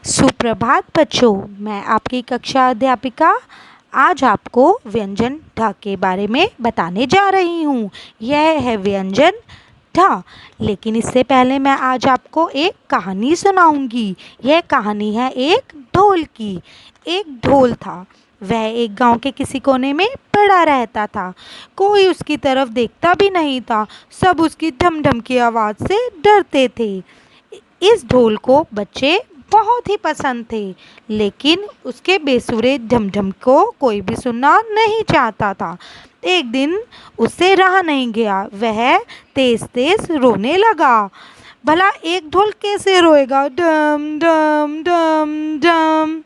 सुप्रभात बच्चों, मैं आपकी कक्षा अध्यापिका आज आपको व्यंजन ढ के बारे में बताने जा रही हूँ। यह है व्यंजन ढ। लेकिन इससे पहले मैं आज आपको एक कहानी सुनाऊंगी। यह कहानी है एक ढोल की। एक ढोल था। वह एक गांव के किसी कोने में पड़ा रहता था। कोई उसकी तरफ देखता भी नहीं था। सब उसकी ढम ढम की आवाज़ से डरते थे। इस ढोल को बच्चे बहुत ही पसंद थे, लेकिन उसके बेसुरे ढमढम को कोई भी सुनना नहीं चाहता था। एक दिन उससे रहा नहीं गया। वह तेज तेज रोने लगा। भला एक ढोल कैसे रोएगा? डम डम डम डम।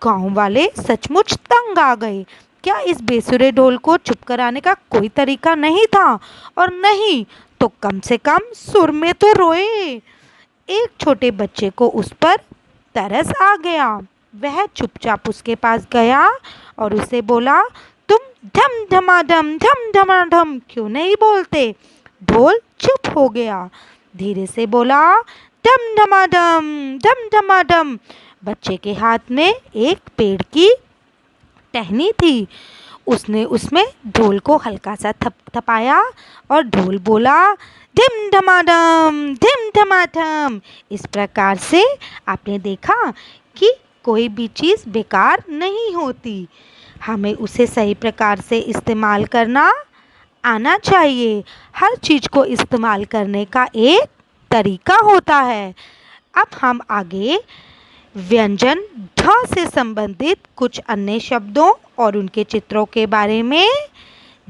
गांव वाले सचमुच तंग आ गए। क्या इस बेसुरे ढोल को चुप कराने का कोई तरीका नहीं था? और नहीं तो कम से कम सुर में तो रोए। एक छोटे बच्चे को उस पर तरस आ गया। वह चुपचाप उसके पास गया और उसे बोला, तुम ढम ढमाढम क्यों नहीं बोलते? ढोल चुप हो गया। धीरे से बोला, ढम ढमाढम। बच्चे के हाथ में एक पेड़ की टहनी थी। उसने उसमें ढोल को हल्का सा थपथपाया और ढोल बोला, ढिम ढमाढम। इस प्रकार से आपने देखा कि कोई भी चीज़ बेकार नहीं होती। हमें उसे सही प्रकार से इस्तेमाल करना आना चाहिए। हर चीज़ को इस्तेमाल करने का एक तरीका होता है। अब हम आगे व्यंजन ढ से संबंधित कुछ अन्य शब्दों और उनके चित्रों के बारे में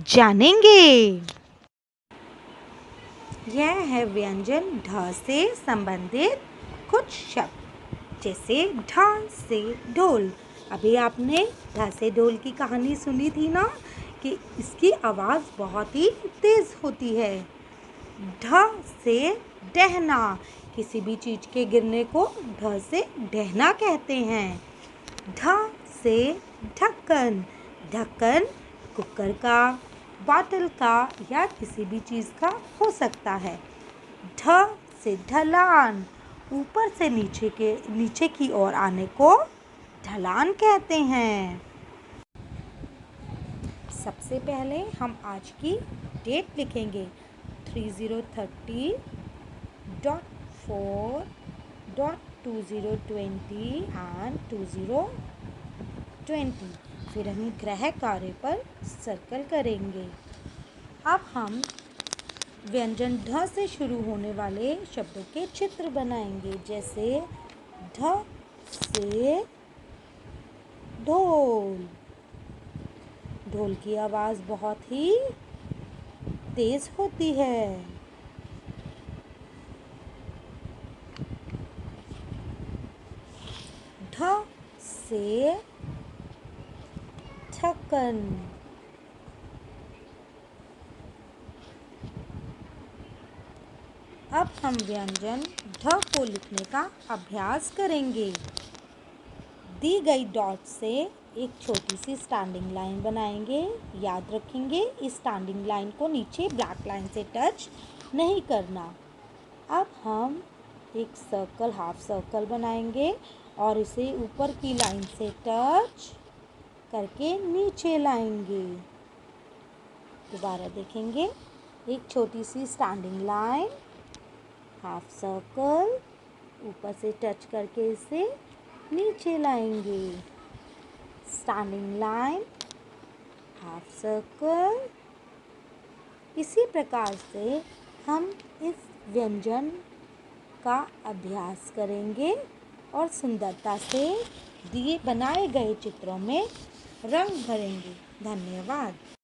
जानेंगे। यह है व्यंजन ढ से संबंधित कुछ शब्द, जैसे ढ से ढोल। अभी आपने ढ से ढोल की कहानी सुनी थी ना, कि इसकी आवाज़ बहुत ही तेज़ होती है। ढ से डहना। किसी भी चीज़ के गिरने को ढ से डहना कहते हैं। ढ से ढक्कन। ढक्कन कुकर का, बॉटल का या किसी भी चीज़ का हो सकता है। ढ से ढलान। ऊपर से नीचे की ओर आने को ढलान कहते हैं। सबसे पहले हम आज की डेट लिखेंगे 3030.4.2020 एंड 2020। फिर हम ग्रह कार्य पर सर्कल करेंगे। अब हम व्यंजन ढ से शुरू होने वाले शब्दों के चित्र बनाएंगे, जैसे ढ से ढोल। ढोल की आवाज़ बहुत ही तेज़ होती है। ढ से ढक्कन। अब हम व्यंजन ढ को लिखने का अभ्यास करेंगे। दी गई डॉट से एक छोटी सी स्टैंडिंग लाइन बनाएंगे। याद रखेंगे, इस स्टैंडिंग लाइन को नीचे ब्लैक लाइन से टच नहीं करना। अब हम एक सर्कल, हाफ सर्कल बनाएंगे और इसे ऊपर की लाइन से टच करके नीचे लाएंगे। दोबारा देखेंगे, एक छोटी सी स्टैंडिंग लाइन, हाफ सर्कल, ऊपर से टच करके इसे नीचे लाएंगे। Standing line, half circle. इसी प्रकार से हम इस व्यंजन का अभ्यास करेंगे और सुंदरता से बनाए गए चित्रों में रंग भरेंगे। धन्यवाद।